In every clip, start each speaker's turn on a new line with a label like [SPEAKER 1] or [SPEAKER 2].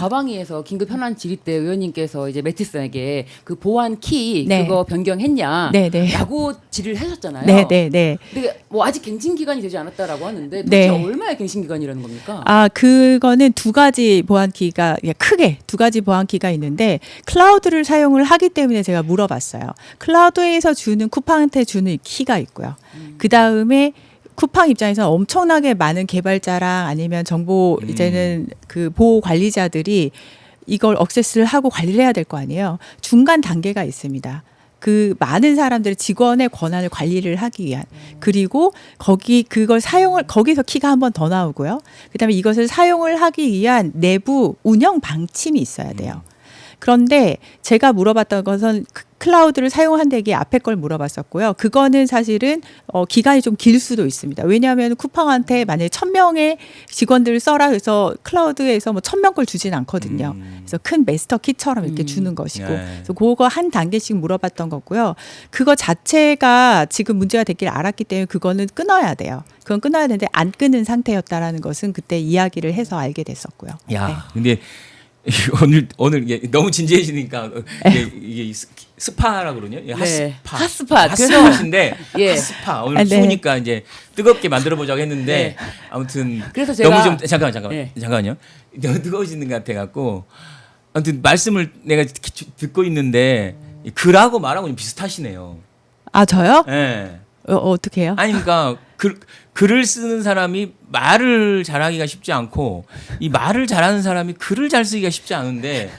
[SPEAKER 1] 과방위에서 긴급 현안 질의 때 의원님께서 이제 매티스에게 그 보안 키
[SPEAKER 2] 네.
[SPEAKER 1] 그거 변경했냐라고
[SPEAKER 2] 네, 네.
[SPEAKER 1] 질의를 하셨잖아요.
[SPEAKER 2] 네, 네, 네.
[SPEAKER 1] 근데 뭐 아직 갱신 기간이 되지 않았다라고 하는데
[SPEAKER 2] 네.
[SPEAKER 1] 도대체 얼마의 갱신 기간이라는 겁니까?
[SPEAKER 2] 아, 그거는 두 가지 보안키가 크게 두 가지 보안키가 있는데 클라우드를 사용을 하기 때문에 제가 물어봤어요. 클라우드에서 주는 쿠팡한테 주는 키가 있고요. 그 다음에 쿠팡 입장에서 엄청나게 많은 개발자랑 아니면 정보 이제는 그 보호 관리자들이 이걸 억세스를 하고 관리를 해야 될 거 아니에요. 중간 단계가 있습니다. 그 많은 사람들의 직원의 권한을 관리를 하기 위한 그리고 거기서 키가 한 번 더 나오고요. 그다음에 이것을 사용을 하기 위한 내부 운영 방침이 있어야 돼요. 그런데 제가 물어봤던 것은 클라우드를 사용한다기에 앞에 걸 물어봤었고요. 그거는 사실은 기간이 좀 길 수도 있습니다. 왜냐하면 쿠팡한테 만약에 1,000명의 직원들을 써라 해서 클라우드에서 뭐 1,000명 걸 주진 않거든요. 그래서 큰 마스터 키처럼 이렇게 주는 것이고 그래서 그거 한 단계씩 물어봤던 거고요. 그거 자체가 지금 문제가 됐길 알았기 때문에 그거는 끊어야 돼요. 그건 끊어야 되는데 안 끊은 상태였다라는 것은 그때 이야기를 해서 알게 됐었고요.
[SPEAKER 3] 야, 근데 오늘 이게 너무 진지해지니까 이게 스파라고 그러냐? 핫스파.
[SPEAKER 1] 핫스팟.
[SPEAKER 3] 핫스팟인데
[SPEAKER 1] 예.
[SPEAKER 3] 핫스파. 오늘
[SPEAKER 2] 네.
[SPEAKER 3] 추우니까 이제 뜨겁게 만들어 보자고 했는데 아무튼
[SPEAKER 1] 그래서 제가
[SPEAKER 3] 너무 좀
[SPEAKER 1] 예.
[SPEAKER 3] 잠깐만요. 너무 뜨거워지는 것 같아 갖고 아무튼 말씀을 내가 듣고 있는데 글하고 말하고 좀 비슷하시네요.
[SPEAKER 2] 아, 저요?
[SPEAKER 3] 예.
[SPEAKER 2] 어떻게 해요?
[SPEAKER 3] 아니 그러니까 글을 쓰는 사람이 말을 잘하기가 쉽지 않고 이 말을 잘하는 사람이 글을 잘 쓰기가 쉽지 않은데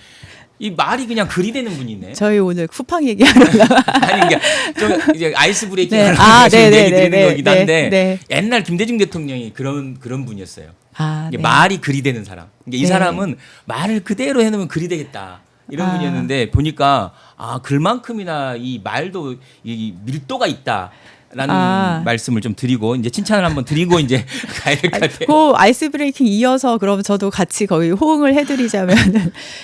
[SPEAKER 3] 이 말이 그냥 글이 되는 분이네.
[SPEAKER 2] 저희 오늘 쿠팡 얘기하려고
[SPEAKER 3] 아니 그러니까 좀 이제 아이스 브레이킹
[SPEAKER 2] 네.
[SPEAKER 3] 하는
[SPEAKER 2] 아,
[SPEAKER 3] 얘기
[SPEAKER 2] 네,
[SPEAKER 3] 드리는
[SPEAKER 2] 네,
[SPEAKER 3] 거긴 한데
[SPEAKER 2] 네.
[SPEAKER 3] 옛날 김대중 대통령이 그런 분이었어요.
[SPEAKER 2] 아,
[SPEAKER 3] 이게
[SPEAKER 2] 네.
[SPEAKER 3] 말이 글이 되는 사람. 그러니까 이
[SPEAKER 2] 네.
[SPEAKER 3] 사람은 말을 그대로 해놓으면 글이 되겠다. 이런
[SPEAKER 2] 아.
[SPEAKER 3] 분이었는데 보니까 글만큼이나 이 말도 이 밀도가 있다. 라는 말씀을 좀 드리고 이제 칭찬을 한번 드리고 이제 가야 될 것 같아요.
[SPEAKER 2] 그 아이스 브레이킹 이어서 그럼 저도 같이 거의 호응을 해드리자면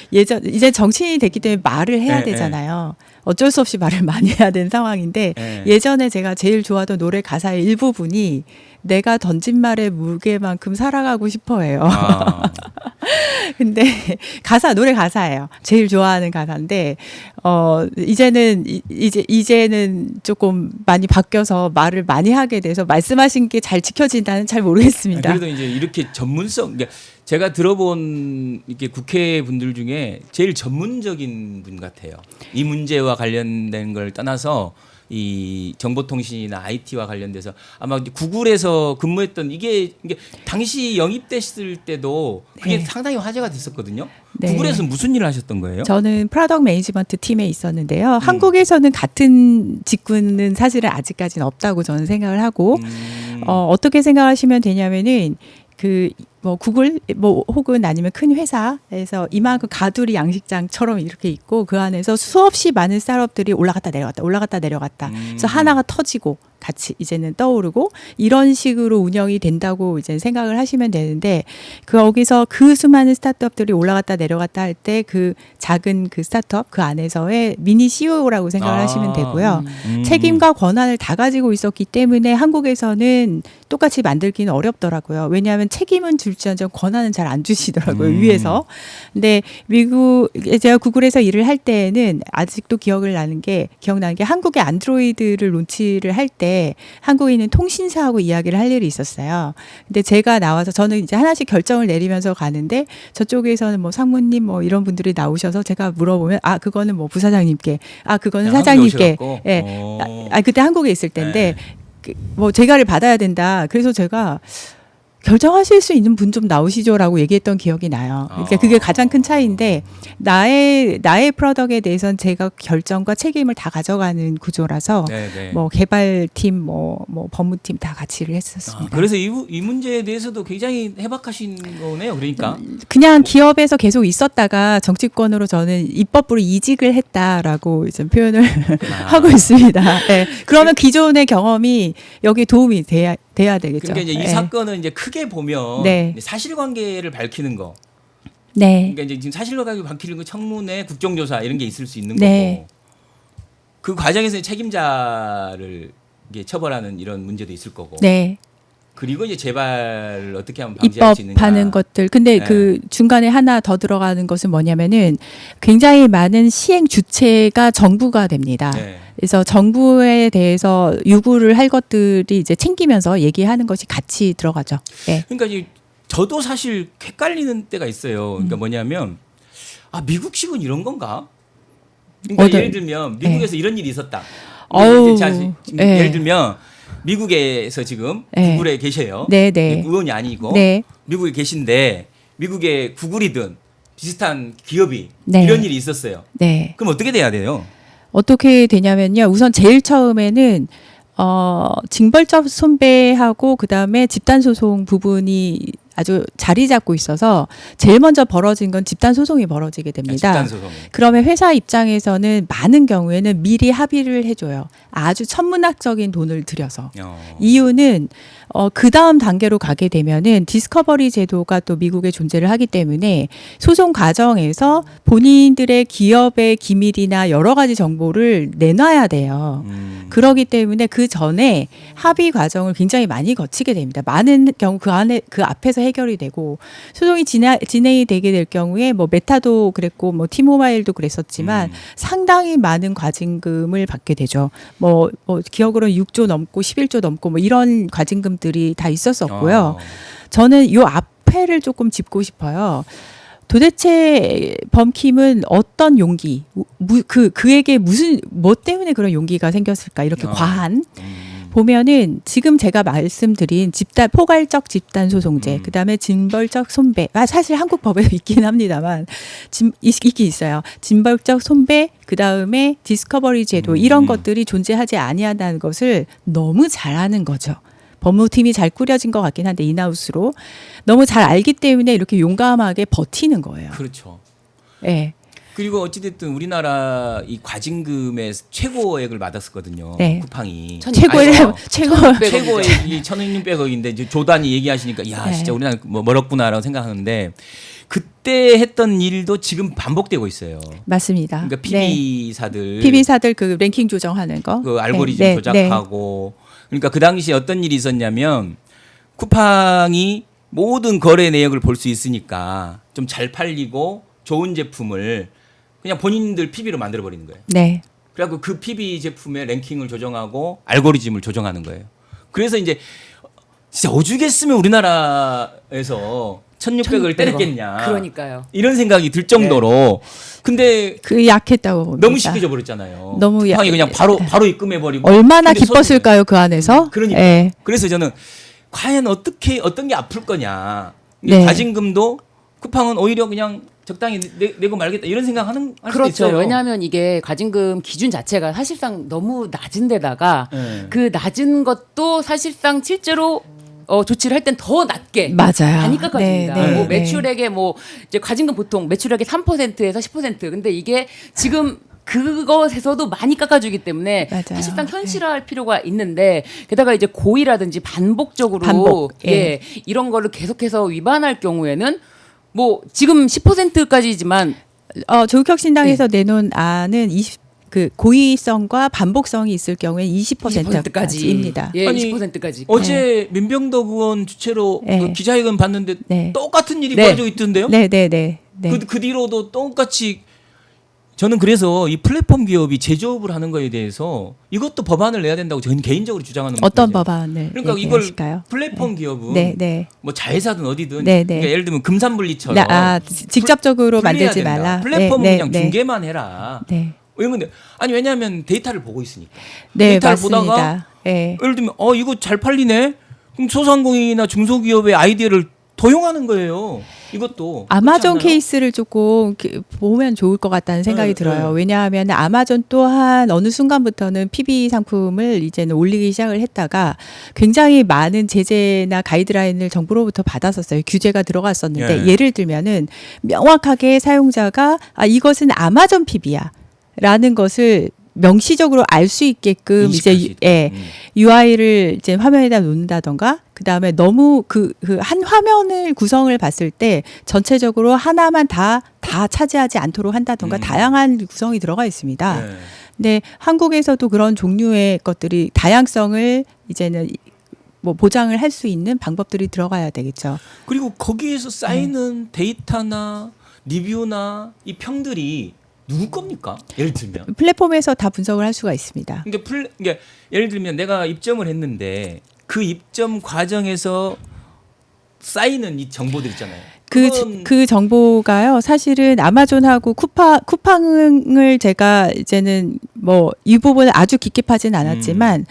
[SPEAKER 2] 이제 정치인이 됐기 때문에 말을 해야 되잖아요. 어쩔 수 없이 말을 많이 해야 되는 상황인데 예전에 제가 제일 좋아하던 노래 가사의 일부분이 내가 던진 말의 무게만큼 살아가고 싶어해요. 근데 노래 가사예요. 제일 좋아하는 가사인데 이제는 조금 많이 바뀌어서 말을 많이 하게 돼서 말씀하신 게 잘 지켜진다는 잘 모르겠습니다.
[SPEAKER 3] 그래도 이제 이렇게 전문성, 그러니까 제가 들어본 이렇게 국회 분들 중에 제일 전문적인 분 같아요. 이 문제와 관련된 걸 떠나서 이 정보통신이나 IT와 관련돼서 아마 구글에서 근무했던 이게 당시 영입됐을 때도 그게
[SPEAKER 2] 네.
[SPEAKER 3] 상당히 화제가 됐었거든요.
[SPEAKER 2] 네.
[SPEAKER 3] 구글에서 무슨 일을 하셨던 거예요?
[SPEAKER 2] 저는 프로덕트 매니지먼트 팀에 있었는데요. 한국에서는 같은 직군은 사실은 아직까지는 없다고 저는 생각을 하고 어떻게 생각하시면 되냐면은 구글 혹은 아니면 큰 회사에서 이만큼 가두리 양식장처럼 이렇게 있고 그 안에서 수없이 많은 스타트업들이 올라갔다 내려갔다. 그래서 하나가 터지고 같이 이제는 떠오르고 이런 식으로 운영이 된다고 이제 생각을 하시면 되는데 거기서 그 수많은 스타트업들이 올라갔다 내려갔다 할 때 그 작은 그 스타트업 그 안에서의 미니 CEO라고 생각을 하시면 되고요. 책임과 권한을 다 가지고 있었기 때문에 한국에서는 똑같이 만들기는 어렵더라고요. 왜냐하면 책임은 줄지언정 권한은 잘 안 주시더라고요. 위에서. 근데 제가 구글에서 일을 할 때에는 아직도 기억나는 게 한국의 안드로이드를 론치를 할 때 한국에 있는 통신사하고 이야기를 할 일이 있었어요. 근데 제가 나와서 저는 이제 하나씩 결정을 내리면서 가는데 저쪽에서는 뭐 상무님 뭐 이런 분들이 나오셔서 제가 물어보면 그거는 뭐 부사장님께 그거는 사장님께 그때 한국에 있을 때인데 뭐 제가를 받아야 된다. 그래서 제가 결정하실 수 있는 분 좀 나오시죠라고 얘기했던 기억이 나요. 그러니까 그게 가장 큰 차이인데 나의 프로덕트에 대해서는 제가 결정과 책임을 다 가져가는 구조라서 뭐 개발팀 뭐 법무팀 다 같이 일을 했었습니다.
[SPEAKER 3] 그래서 이 문제에 대해서도 굉장히 해박하신 거네요. 그러니까
[SPEAKER 2] 그냥 기업에서 계속 있었다가 정치권으로 저는 입법부로 이직을 했다라고 이제 표현을 하고 있습니다. 네. 그러면 기존의 경험이 여기에 도움이 돼야 되겠죠.
[SPEAKER 3] 그러니까 이제 이 사건은 이제 크게 보면 사실관계를 밝히는 거. 그러니까 이제 지금 사실관계 밝히는 거 청문회, 국정조사 이런 게 있을 수 있는 거고. 그 과정에서 책임자를 이게 처벌하는 이런 문제도 있을 거고. 그리고 이제 재발을 어떻게 하면 방지할 수 있느냐.
[SPEAKER 2] 입법하는 것들. 근데
[SPEAKER 3] 네.
[SPEAKER 2] 그 중간에 하나 더 들어가는 것은 뭐냐면은 굉장히 많은 시행 주체가 정부가 됩니다.
[SPEAKER 3] 네.
[SPEAKER 2] 그래서 정부에 대해서 요구를 할 것들이 이제 챙기면서 얘기하는 것이 같이 들어가죠. 네.
[SPEAKER 3] 그러니까 이제 저도 사실 헷갈리는 때가 있어요. 그러니까 뭐냐면 미국식은 이런 건가? 그러니까 예를 들면 미국에서 이런 일이 있었다.
[SPEAKER 2] 어우,
[SPEAKER 3] 지금
[SPEAKER 2] 네.
[SPEAKER 3] 예를 들면 미국에서 지금
[SPEAKER 2] 네.
[SPEAKER 3] 구글에 계셔요.
[SPEAKER 2] 네, 네.
[SPEAKER 3] 의원이 아니고
[SPEAKER 2] 네.
[SPEAKER 3] 미국에 계신데 미국의 구글이든 비슷한 기업이
[SPEAKER 2] 네.
[SPEAKER 3] 이런 일이 있었어요.
[SPEAKER 2] 네.
[SPEAKER 3] 그럼 어떻게 돼야 돼요?
[SPEAKER 2] 어떻게 되냐면요. 우선 제일 처음에는 징벌적 손배하고 그다음에 집단 소송 부분이 아주 자리 잡고 있어서 제일 먼저 벌어진 건 집단 소송이 벌어지게 됩니다.
[SPEAKER 3] 집단 소송.
[SPEAKER 2] 그러면 회사 입장에서는 많은 경우에는 미리 합의를 해줘요. 아주 천문학적인 돈을 들여서. 이유는 그 다음 단계로 가게 되면은 디스커버리 제도가 또 미국에 존재를 하기 때문에 소송 과정에서 본인들의 기업의 기밀이나 여러 가지 정보를 내놔야 돼요. 그러기 때문에 그 전에 합의 과정을 굉장히 많이 거치게 됩니다. 많은 경우 그 앞에서 해결이 되고 소송이 진행이 되게 될 경우에 뭐 메타도 그랬고 뭐 티모바일도 그랬었지만 상당히 많은 과징금을 받게 되죠. 뭐 기억으로는 6조 넘고 11조 넘고 뭐 이런 과징금들이 다 있었었고요. 저는 요 앞에를 조금 짚고 싶어요. 도대체 범킴은 어떤 용기, 그에게 뭐 때문에 그런 용기가 생겼을까? 이렇게 과한. 보면은 지금 제가 말씀드린 포괄적 집단 소송제, 그다음에 징벌적 손배. 사실 한국 법에도 있긴 합니다만 있긴 있어요. 징벌적 손배, 그다음에 디스커버리 제도 이런 것들이 존재하지 아니한다는 것을 너무 잘하는 거죠. 법무팀이 잘 꾸려진 것 같긴 한데 인하우스로 너무 잘 알기 때문에 이렇게 용감하게 버티는 거예요.
[SPEAKER 3] 그렇죠.
[SPEAKER 2] 네.
[SPEAKER 3] 그리고 어찌됐든 우리나라 이 과징금의 최고액을 받았었거든요.
[SPEAKER 2] 네.
[SPEAKER 3] 쿠팡이.
[SPEAKER 2] 최고액이
[SPEAKER 3] 1,600억인데 이제 조단이 얘기하시니까 야
[SPEAKER 2] 네.
[SPEAKER 3] 진짜 우리나라 뭐 멀었구나라고 생각하는데 그때 했던 일도 지금 반복되고 있어요.
[SPEAKER 2] 맞습니다.
[SPEAKER 3] 그러니까 PB사들
[SPEAKER 2] PB사들 그 랭킹 조정하는 거,
[SPEAKER 3] 그 알고리즘
[SPEAKER 2] 네,
[SPEAKER 3] 조작하고 그러니까 그 당시에 어떤 일이 있었냐면 쿠팡이 모든 거래 내역을 볼 수 있으니까 좀 잘 팔리고 좋은 제품을 그냥 본인들 PB로 만들어 버리는 거예요.
[SPEAKER 2] 네.
[SPEAKER 3] 그래갖고 그 PB 제품의 랭킹을 조정하고 알고리즘을 조정하는 거예요. 그래서 이제 진짜 오죽했으면 우리나라에서 1,600을 때렸겠냐.
[SPEAKER 1] 그러니까요.
[SPEAKER 3] 이런 생각이 들 정도로. 근데
[SPEAKER 2] 그 약했다고 봅니다.
[SPEAKER 3] 너무 쉽게 져버렸잖아요.
[SPEAKER 2] 너무
[SPEAKER 3] 쿠팡이 그냥 바로 입금해버리고.
[SPEAKER 2] 얼마나
[SPEAKER 3] 근데
[SPEAKER 2] 기뻤을까요 그 안에서?
[SPEAKER 3] 그러니까.
[SPEAKER 2] 네.
[SPEAKER 3] 그래서 저는 과연 어떤 게 아플 거냐.
[SPEAKER 2] 네.
[SPEAKER 3] 과징금도 쿠팡은 오히려 그냥 적당히 내고 말겠다 이런 생각하는 할 수도
[SPEAKER 1] 그렇죠.
[SPEAKER 3] 있어요.
[SPEAKER 1] 왜냐하면 이게 과징금 기준 자체가 사실상 너무 낮은 데다가
[SPEAKER 3] 네.
[SPEAKER 1] 그 낮은 것도 사실상 실제로 조치를 할 땐 더 낮게
[SPEAKER 2] 맞아요.
[SPEAKER 1] 많이 깎아줍니다.
[SPEAKER 2] 네, 네,
[SPEAKER 1] 뭐
[SPEAKER 2] 네.
[SPEAKER 1] 매출액의 뭐 이제 과징금 보통 매출액의 3%에서 10%. 근데 이게 지금 그것에서도 많이 깎아주기 때문에
[SPEAKER 2] 맞아요.
[SPEAKER 1] 사실상 현실화할 필요가 있는데 게다가 이제 고의라든지 반복적으로
[SPEAKER 2] 반복,
[SPEAKER 1] 예, 이런 거를 계속해서 위반할 경우에는 뭐 지금 10%까지지만
[SPEAKER 2] 조국혁신당에서 내놓은 안은 그 고의성과 반복성이 있을 경우에 20%까지입니다.
[SPEAKER 1] 예,
[SPEAKER 3] 아니,
[SPEAKER 1] 20%까지.
[SPEAKER 3] 어제 민병덕 의원 주최로
[SPEAKER 2] 네.
[SPEAKER 3] 그 기자회견 봤는데
[SPEAKER 2] 네.
[SPEAKER 3] 똑같은 일이
[SPEAKER 1] 네.
[SPEAKER 3] 벌어지고 있던데요?
[SPEAKER 2] 네.
[SPEAKER 3] 그 뒤로도 똑같이 저는 그래서 이 플랫폼 기업이 제조업을 하는 거에 대해서 이것도 법안을 내야 된다고 저는 개인적으로 주장하는
[SPEAKER 2] 어떤
[SPEAKER 3] 거예요.
[SPEAKER 2] 법안을
[SPEAKER 3] 그러니까 이걸
[SPEAKER 2] 얘기하실까요?
[SPEAKER 3] 플랫폼 기업은
[SPEAKER 2] 네.
[SPEAKER 3] 뭐 자회사든 어디든
[SPEAKER 2] 네, 네.
[SPEAKER 3] 그러니까 예를 들면 금산분리처럼
[SPEAKER 2] 직접적으로
[SPEAKER 3] 분리해야
[SPEAKER 2] 만들지
[SPEAKER 3] 된다.
[SPEAKER 2] 말라.
[SPEAKER 3] 플랫폼은
[SPEAKER 2] 네,
[SPEAKER 3] 그냥
[SPEAKER 2] 네,
[SPEAKER 3] 중개만 해라.
[SPEAKER 2] 네.
[SPEAKER 3] 이런 건데 아니 왜냐하면 데이터를 보고 있으니까.
[SPEAKER 2] 네,
[SPEAKER 3] 데이터를
[SPEAKER 2] 맞습니다.
[SPEAKER 3] 보다가
[SPEAKER 2] 네.
[SPEAKER 3] 예를 들면 이거 잘 팔리네. 그럼 소상공인이나 중소기업의 아이디어를 도용하는 거예요. 이것도
[SPEAKER 2] 아마존
[SPEAKER 3] 그렇지 않나요?
[SPEAKER 2] 케이스를 조금 보면 좋을 것 같다는 생각이
[SPEAKER 3] 네,
[SPEAKER 2] 들어요.
[SPEAKER 3] 네.
[SPEAKER 2] 왜냐하면 아마존 또한 어느 순간부터는 PB 상품을 이제는 올리기 시작을 했다가 굉장히 많은 제재나 가이드라인을 정부로부터 받았었어요. 규제가 들어갔었는데
[SPEAKER 3] 예.
[SPEAKER 2] 예를 들면은 명확하게 사용자가 이것은 아마존 PB야 라는 것을 명시적으로 알 수 있게끔
[SPEAKER 3] 인식할 수
[SPEAKER 2] 이제
[SPEAKER 3] 있도록.
[SPEAKER 2] UI를 이제 화면에다 놓는다던가 그다음에 너무 그 한 화면을 구성을 봤을 때 전체적으로 하나만 다 차지하지 않도록 한다던가 다양한 구성이 들어가 있습니다.
[SPEAKER 3] 네.
[SPEAKER 2] 근데 한국에서도 그런 종류의 것들이 다양성을 이제는 뭐 보장을 할 수 있는 방법들이 들어가야 되겠죠.
[SPEAKER 3] 그리고 거기에서 쌓이는 데이터나 리뷰나 이 평들이 누구 겁니까? 예를 들면.
[SPEAKER 2] 플랫폼에서 다 분석을 할 수가 있습니다.
[SPEAKER 3] 그러니까 예를 들면 내가 입점을 했는데 그 입점 과정에서 쌓이는 이 정보들 있잖아요.
[SPEAKER 2] 그 정보가요, 사실은 아마존하고 쿠팡을 제가 이제는 뭐 이 부분을 아주 깊게 파진 않았지만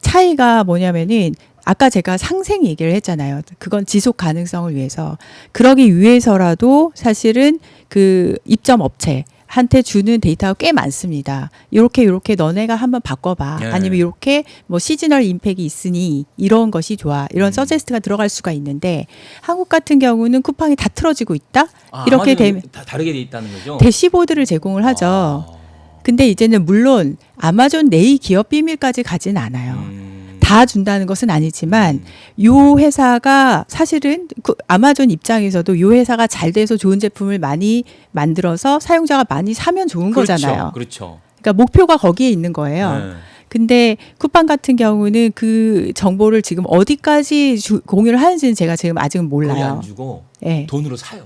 [SPEAKER 2] 차이가 뭐냐면은 아까 제가 상생 얘기를 했잖아요. 그건 지속 가능성을 위해서. 그러기 위해서라도 사실은 그 입점 업체 한테 주는 데이터가 꽤 많습니다. 요렇게 너네가 한번 바꿔봐.
[SPEAKER 3] 네.
[SPEAKER 2] 아니면 요렇게 뭐 시즈널 임팩이 있으니 이런 것이 좋아. 이런 서제스트가 들어갈 수가 있는데 한국 같은 경우는 쿠팡이 다 틀어지고 있다. 이렇게 되면
[SPEAKER 3] 다 다르게 돼 있다는 거죠.
[SPEAKER 2] 대시보드를 제공을 하죠. 근데 이제는 물론 아마존 내의 기업 비밀까지 가진 않아요. 다 준다는 것은 아니지만 요 회사가 사실은 아마존 입장에서도 요 회사가 잘 돼서 좋은 제품을 많이 만들어서 사용자가 많이 사면 좋은 거잖아요.
[SPEAKER 3] 그렇죠.
[SPEAKER 2] 그러니까 목표가 거기에 있는 거예요.
[SPEAKER 3] 네.
[SPEAKER 2] 근데 쿠팡 같은 경우는 그 정보를 지금 어디까지 공유를 하는지는 제가 지금 아직은
[SPEAKER 3] 거기
[SPEAKER 2] 몰라요.
[SPEAKER 3] 안 주고
[SPEAKER 2] 네.
[SPEAKER 3] 돈으로 사요.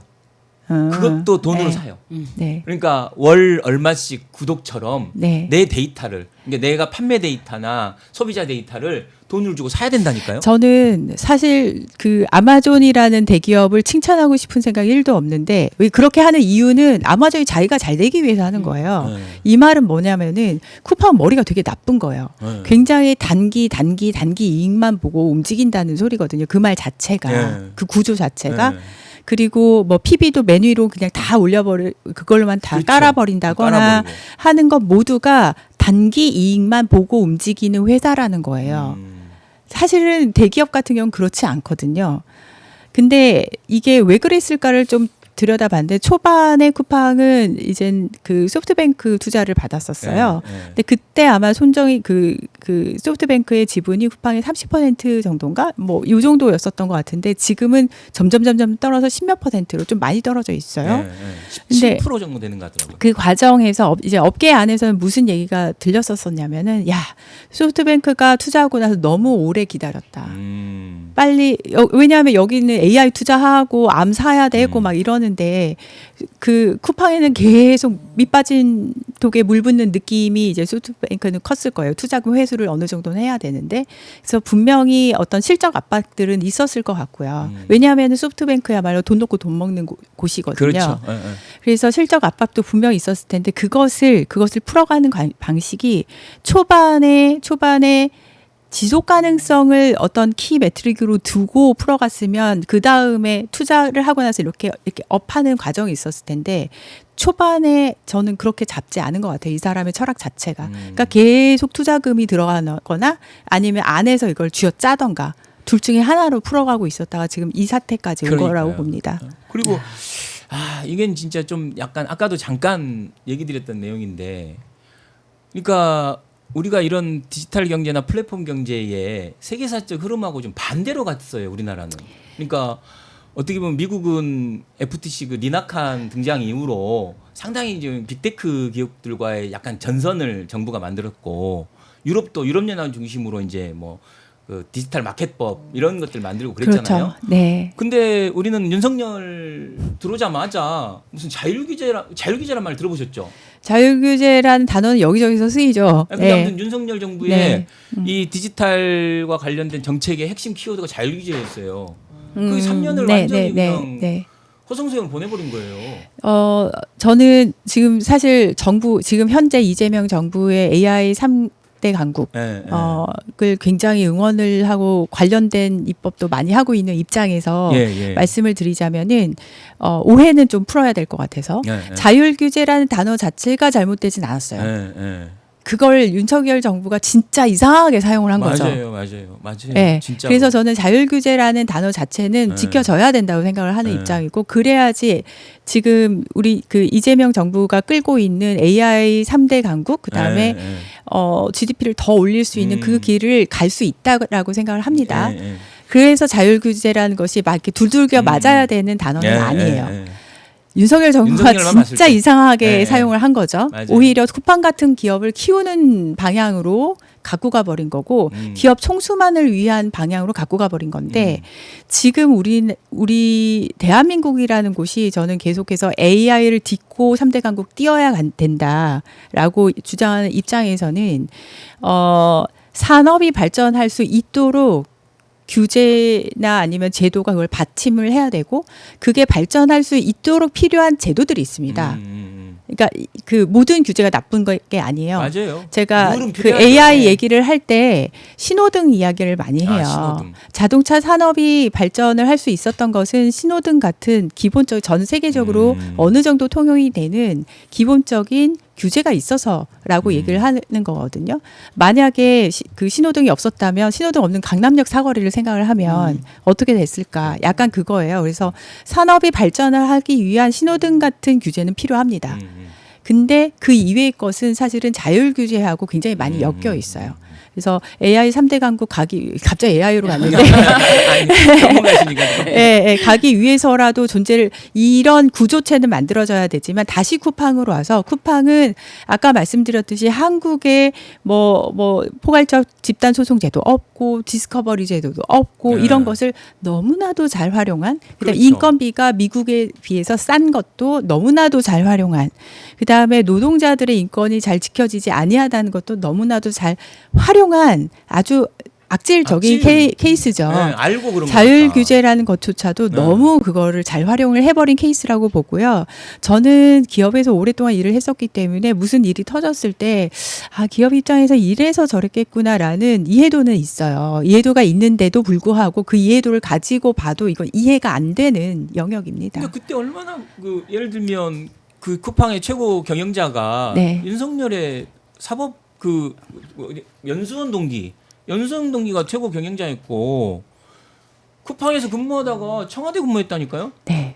[SPEAKER 3] 그것도 돈으로
[SPEAKER 2] 네.
[SPEAKER 3] 사요.
[SPEAKER 2] 네.
[SPEAKER 3] 그러니까 월 얼마씩 구독처럼
[SPEAKER 2] 네.
[SPEAKER 3] 내 데이터를, 그러니까 내가 판매 데이터나 소비자 데이터를 돈을 주고 사야 된다니까요.
[SPEAKER 2] 저는 사실 그 아마존이라는 대기업을 칭찬하고 싶은 생각이 1도 없는데 왜 그렇게 하는 이유는 아마존이 자기가 잘 되기 위해서 하는 거예요.
[SPEAKER 3] 네.
[SPEAKER 2] 이 말은 뭐냐면은 쿠팡 머리가 되게 나쁜 거예요.
[SPEAKER 3] 네.
[SPEAKER 2] 굉장히 단기 이익만 보고 움직인다는 소리거든요. 그 말 자체가
[SPEAKER 3] 네.
[SPEAKER 2] 그 구조 자체가
[SPEAKER 3] 네.
[SPEAKER 2] 그리고 뭐 PB도 맨 위로 그냥 다 그걸로만 다
[SPEAKER 3] 그렇죠.
[SPEAKER 2] 깔아버린다거나
[SPEAKER 3] 깔아버리고.
[SPEAKER 2] 하는 것 모두가 단기 이익만 보고 움직이는 회사라는 거예요. 사실은 대기업 같은 경우는 그렇지 않거든요. 근데 이게 왜 그랬을까를 좀 들여다봤는데 초반에 쿠팡은 이젠 그 소프트뱅크 투자를 받았었어요.
[SPEAKER 3] 네, 네.
[SPEAKER 2] 근데 그때 아마 손정이 그 소프트뱅크의 지분이 쿠팡의 30% 정도인가 뭐 이 정도였었던 것 같은데 지금은 점점 떨어서 10몇 %로 좀 많이 떨어져 있어요.
[SPEAKER 3] 네, 네.
[SPEAKER 2] 근데
[SPEAKER 3] 10% 정도 되는 것 같더라고요.
[SPEAKER 2] 그 과정에서 이제 업계 안에서는 무슨 얘기가 들렸었냐면은 야 소프트뱅크가 투자하고 나서 너무 오래 기다렸다. 빨리 왜냐하면 여기는 AI 투자하고 암 사야 되고 막 이러는데 그 쿠팡에는 계속 밑빠진 독에 물 붓는 느낌이 이제 소프트뱅크는 컸을 거예요. 투자금 회수를 어느 정도는 해야 되는데 그래서 분명히 어떤 실적 압박들은 있었을 것 같고요. 왜냐하면 소프트뱅크야말로 돈 놓고 돈 먹는 곳이거든요.
[SPEAKER 3] 그렇죠. 네, 네.
[SPEAKER 2] 그래서 실적 압박도 분명히 있었을 텐데 그것을 풀어가는 방식이 초반에 지속 가능성을 어떤 키 매트릭으로 두고 풀어갔으면 그 다음에 투자를 하고 나서 이렇게 업하는 과정이 있었을 텐데 초반에 저는 그렇게 잡지 않은 것 같아요. 이 사람의 철학 자체가. 그러니까 계속 투자금이 들어가거나 아니면 안에서 이걸 쥐어짜던가 둘 중에 하나로 풀어가고 있었다가 지금 이 사태까지 온 거라고
[SPEAKER 3] 그러니까요.
[SPEAKER 2] 봅니다.
[SPEAKER 3] 그리고 이게 진짜 좀 약간 아까도 잠깐 얘기 드렸던 내용인데 그러니까 우리가 이런 디지털 경제나 플랫폼 경제의 세계사적 흐름하고 좀 반대로 갔어요, 우리나라는. 그러니까 어떻게 보면 미국은 FTC 그 리나칸 등장 이후로 상당히 좀 빅테크 기업들과의 약간 전선을 정부가 만들었고 유럽도 유럽연합 중심으로 이제 뭐 그 디지털 마켓법 이런 것들 만들고 그랬잖아요.
[SPEAKER 2] 그렇죠. 네.
[SPEAKER 3] 근데 우리는 윤석열 들어오자마자 무슨 자율규제란 말 들어보셨죠?
[SPEAKER 2] 자율규제라는 단어는 여기저기서 쓰이죠.
[SPEAKER 3] 근데 아무튼 윤석열 정부의
[SPEAKER 2] 네.
[SPEAKER 3] 이 디지털과 관련된 정책의 핵심 키워드가 자율규제였어요. 그 3년을
[SPEAKER 2] 네,
[SPEAKER 3] 완전히
[SPEAKER 2] 네,
[SPEAKER 3] 그냥
[SPEAKER 2] 네.
[SPEAKER 3] 허송세월 보내버린 거예요.
[SPEAKER 2] 저는 지금 사실 지금 현재 이재명 정부의 AI 3대 강국
[SPEAKER 3] 네, 네.
[SPEAKER 2] 을 굉장히 응원을 하고 관련된 입법도 많이 하고 있는 입장에서
[SPEAKER 3] 예.
[SPEAKER 2] 말씀을 드리자면은 오해는 좀 풀어야 될 것 같아서
[SPEAKER 3] 네, 네.
[SPEAKER 2] 자율규제라는 단어 자체가 잘못되진 않았어요.
[SPEAKER 3] 네.
[SPEAKER 2] 그걸 윤석열 정부가 진짜 이상하게 사용을 한 거죠.
[SPEAKER 3] 맞아요.
[SPEAKER 2] 네.
[SPEAKER 3] 진짜.
[SPEAKER 2] 그래서 저는 자율규제라는 단어 자체는
[SPEAKER 3] 네.
[SPEAKER 2] 지켜져야 된다고 생각을 하는
[SPEAKER 3] 네.
[SPEAKER 2] 입장이고 그래야지 지금 우리 그 이재명 정부가 끌고 있는 AI 3대 강국 그다음에
[SPEAKER 3] 네.
[SPEAKER 2] GDP를 더 올릴 수 있는 그 길을 갈 수 있다라고 생각을 합니다.
[SPEAKER 3] 네.
[SPEAKER 2] 그래서 자율규제라는 것이 막 이렇게 두들겨 맞아야 되는 단어는 아니에요. 윤석열 정부가
[SPEAKER 3] 윤석열만 봤을
[SPEAKER 2] 진짜
[SPEAKER 3] 때.
[SPEAKER 2] 이상하게
[SPEAKER 3] 네.
[SPEAKER 2] 사용을 한 거죠.
[SPEAKER 3] 맞아요.
[SPEAKER 2] 오히려 쿠팡 같은 기업을 키우는 방향으로 갖고 가버린 거고 기업 총수만을 위한 방향으로 갖고 가버린 건데 지금 우리 대한민국이라는 곳이 저는 계속해서 AI를 딛고 3대 강국 뛰어야 된다라고 주장하는 입장에서는 산업이 발전할 수 있도록 규제나 아니면 제도가 그걸 받침을 해야 되고 그게 발전할 수 있도록 필요한 제도들이 있습니다. 그러니까 그 모든 규제가 나쁜 게 아니에요.
[SPEAKER 3] 맞아요.
[SPEAKER 2] 제가
[SPEAKER 3] 룰은
[SPEAKER 2] 그
[SPEAKER 3] 필요하죠.
[SPEAKER 2] AI 얘기를 할 때 신호등 이야기를 많이 해요.
[SPEAKER 3] 신호등.
[SPEAKER 2] 자동차 산업이 발전을 할 수 있었던 것은 신호등 같은 기본적 전 세계적으로 어느 정도 통용이 되는 기본적인 규제가 있어서라고 얘기를 하는 거거든요. 만약에 그 신호등이 없었다면 신호등 없는 강남역 사거리를 생각을 하면 어떻게 됐을까? 약간 그거예요. 그래서 산업이 발전을 하기 위한 신호등 같은 규제는 필요합니다. 근데 그 이외의 것은 사실은 자율 규제하고 굉장히 많이 엮여 있어요. 그래서 AI 3대 강국 갑자기 AI로 갔는데
[SPEAKER 3] 아니, 전문가시니까 좀.
[SPEAKER 2] 가기 위해서라도 이런 구조체는 만들어져야 되지만 다시 쿠팡으로 와서 쿠팡은 아까 말씀드렸듯이 한국에 뭐 포괄적 집단 소송 제도 없고 디스커버리 제도도 없고
[SPEAKER 3] 네.
[SPEAKER 2] 이런 것을 너무나도 잘 활용한 그다음에
[SPEAKER 3] 그렇죠.
[SPEAKER 2] 인건비가 미국에 비해서 싼 것도 너무나도 잘 활용한 그다음에 노동자들의 인권이 잘 지켜지지 아니하다는 것도 너무나도 잘 활용한 아주 악질적인 케이스죠.
[SPEAKER 3] 네, 알고 그런
[SPEAKER 2] 자율
[SPEAKER 3] 거니까.
[SPEAKER 2] 규제라는 것조차도
[SPEAKER 3] 네.
[SPEAKER 2] 너무 그거를 잘 활용을 해버린 케이스라고 보고요. 저는 기업에서 오랫동안 일을 했었기 때문에 무슨 일이 터졌을 때 기업 입장에서 이래서 저랬겠구나라는 이해도는 있어요. 이해도가 있는데도 불구하고 그 이해도를 가지고 봐도 이건 이해가 안 되는 영역입니다.
[SPEAKER 3] 근데 그때 얼마나 예를 들면 그 쿠팡의 최고 경영자가
[SPEAKER 2] 네.
[SPEAKER 3] 윤석열의 사법 연수원 동기가 최고 경영자였고 쿠팡에서 근무하다가 청와대 근무했다니까요.
[SPEAKER 2] 네.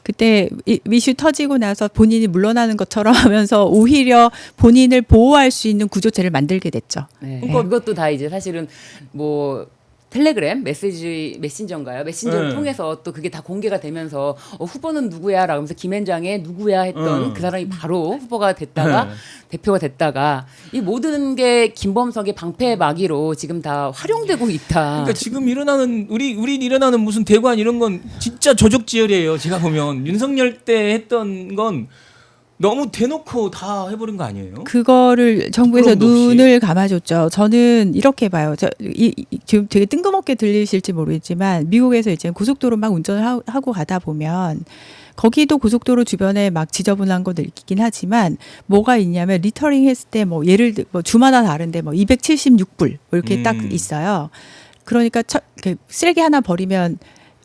[SPEAKER 2] 그때 이슈 터지고 나서 본인이 물러나는 것처럼 하면서 오히려 본인을 보호할 수 있는 구조체를 만들게 됐죠.
[SPEAKER 1] 네. 이것도 다 이제 사실은 뭐 텔레그램 메신저인가요? 메신저를
[SPEAKER 3] 네.
[SPEAKER 1] 통해서 또 그게 다 공개가 되면서 후보는 누구야? 라면서 김앤장에 누구야 했던 그 사람이 바로 후보가 됐다가 대표가 됐다가 이 모든 게 김범석의 방패 막이로 지금 다 활용되고 있다.
[SPEAKER 3] 그러니까 지금 일어나는 우리 일어나는 무슨 대관 이런 건 진짜 조직지열이에요. 제가 보면 윤석열 때 했던 건 너무 대놓고 다 해버린 거 아니에요?
[SPEAKER 2] 그거를 정부에서
[SPEAKER 3] 부끄럼도 없이.
[SPEAKER 2] 눈을 감아줬죠. 저는 이렇게 봐요. 지금 되게 뜬금없게 들리실지 모르겠지만 미국에서 이제 고속도로 막 운전을 하고 가다 보면 거기도 고속도로 주변에 막 지저분한 거 느끼긴 하지만 뭐가 있냐면 리터링 했을 때 뭐 예를 들어 주마다 다른데 뭐 276불 이렇게 딱 있어요. 그러니까 쓰레기 하나 버리면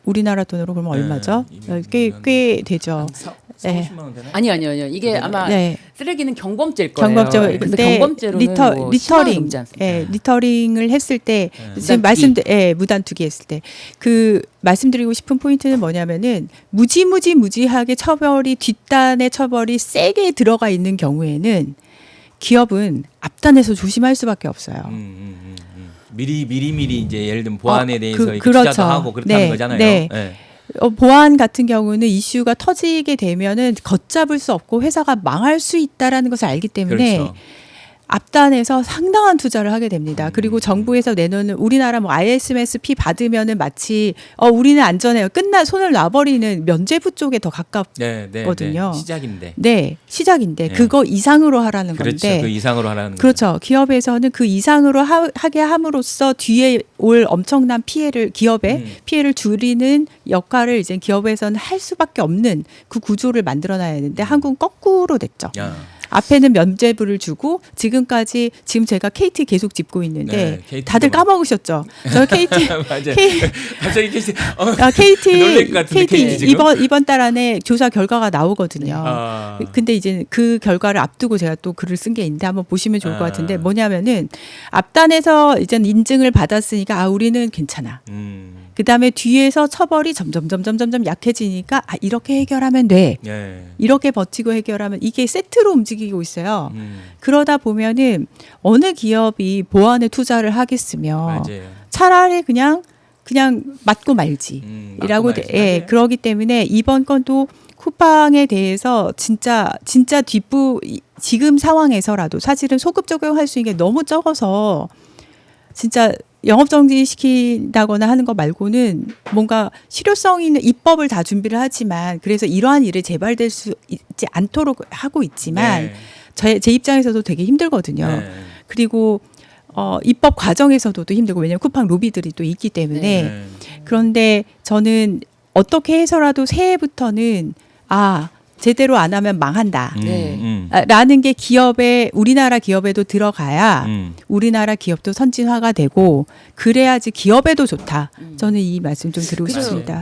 [SPEAKER 2] 우리나라 돈으로 그러면 얼마죠? 꽤 되죠.
[SPEAKER 3] 40만 원 되나?
[SPEAKER 1] 아니요. 이게 아마
[SPEAKER 2] 네.
[SPEAKER 1] 쓰레기는 경범죄일 거예요.
[SPEAKER 2] 경범죄.
[SPEAKER 1] 그래서
[SPEAKER 2] 근데
[SPEAKER 1] 경범죄로는
[SPEAKER 2] 리터링,
[SPEAKER 1] 넘지 않습니다.
[SPEAKER 2] 리터링을 했을 때 지금
[SPEAKER 1] 무단
[SPEAKER 2] 무단 투기 했을 때 그 말씀드리고 싶은 포인트는 뭐냐면은 무지하게 뒷단의 처벌이 세게 들어가 있는 경우에는 기업은 앞단에서 조심할 수밖에 없어요.
[SPEAKER 3] 미리 이제 예를 들면 보안에 대해서 이렇게
[SPEAKER 2] 그렇죠.
[SPEAKER 3] 투자도 하고 그렇다는 거잖아요.
[SPEAKER 2] 네.
[SPEAKER 3] 네.
[SPEAKER 2] 보안 같은 경우는 이슈가 터지게 되면은 걷잡을 수 없고 회사가 망할 수 있다라는 것을 알기 때문에
[SPEAKER 3] 그렇죠.
[SPEAKER 2] 앞단에서 상당한 투자를 하게 됩니다. 그리고 정부에서 내놓는 우리나라 뭐 ISMS-P 받으면은 마치 우리는 안전해요. 손을 놔버리는 면죄부 쪽에 더 가깝거든요.
[SPEAKER 3] 시작인데.
[SPEAKER 2] 네, 시작인데
[SPEAKER 3] 네.
[SPEAKER 2] 그거 이상으로 하라는
[SPEAKER 3] 그렇죠.
[SPEAKER 2] 건데.
[SPEAKER 3] 그 이상으로 하라는 거죠.
[SPEAKER 2] 그렇죠. 기업에서는 그 이상으로 하게 함으로써 뒤에 올 엄청난 기업의 피해를 줄이는 역할을 이제 기업에서는 할 수밖에 없는 그 구조를 만들어놔야 되는데 한국은 거꾸로 됐죠.
[SPEAKER 3] 야.
[SPEAKER 2] 앞에는 면죄부를 주고 지금 제가 KT 계속 짚고 있는데
[SPEAKER 3] 네, KT
[SPEAKER 2] 다들
[SPEAKER 3] 가
[SPEAKER 2] 까먹으셨죠. 저 KT
[SPEAKER 3] 맞아요. 갑자기 KT 놀랄 것 같은데, KT 지금?
[SPEAKER 2] 이번 달 안에 조사 결과가 나오거든요. 근데 이제 그 결과를 앞두고 제가 또 글을 쓴 게 있는데 한번 보시면 좋을 것 같은데 뭐냐면은 앞단에서 이제 인증을 받았으니까 우리는 괜찮아. 그다음에 뒤에서 처벌이 점점 약해지니까 이렇게 해결하면 돼.
[SPEAKER 3] 예.
[SPEAKER 2] 이렇게 버티고 해결하면 이게 세트로 움직이고 있어요. 그러다 보면은 어느 기업이 보안에 투자를 하겠으며
[SPEAKER 3] 맞아요.
[SPEAKER 2] 차라리 그냥 맞고 말지라고
[SPEAKER 3] 맞고 말지. 맞아요.
[SPEAKER 2] 그러기 때문에 이번 건도 쿠팡에 대해서 진짜 지금 상황에서라도 사실은 소급 적용할 수 있는 게 너무 적어서 진짜 영업 정지 시킨다거나 하는 거 말고는 뭔가 실효성 있는 입법을 다 준비를 하지만 그래서 이러한 일이 재발될 수 있지 않도록 하고 있지만 제 입장에서도 되게 힘들거든요.
[SPEAKER 3] 네.
[SPEAKER 2] 그리고 입법 과정에서도 힘들고 왜냐하면 쿠팡 로비들이 또 있기 때문에 그런데 저는 어떻게 해서라도 새해부터는 제대로 안 하면 망한다. 라는 게 우리나라 기업에도 들어가야 우리나라 기업도 선진화가 되고 그래야지 기업에도 좋다. 저는 이 말씀 좀 드리고
[SPEAKER 1] 그래서
[SPEAKER 2] 싶습니다.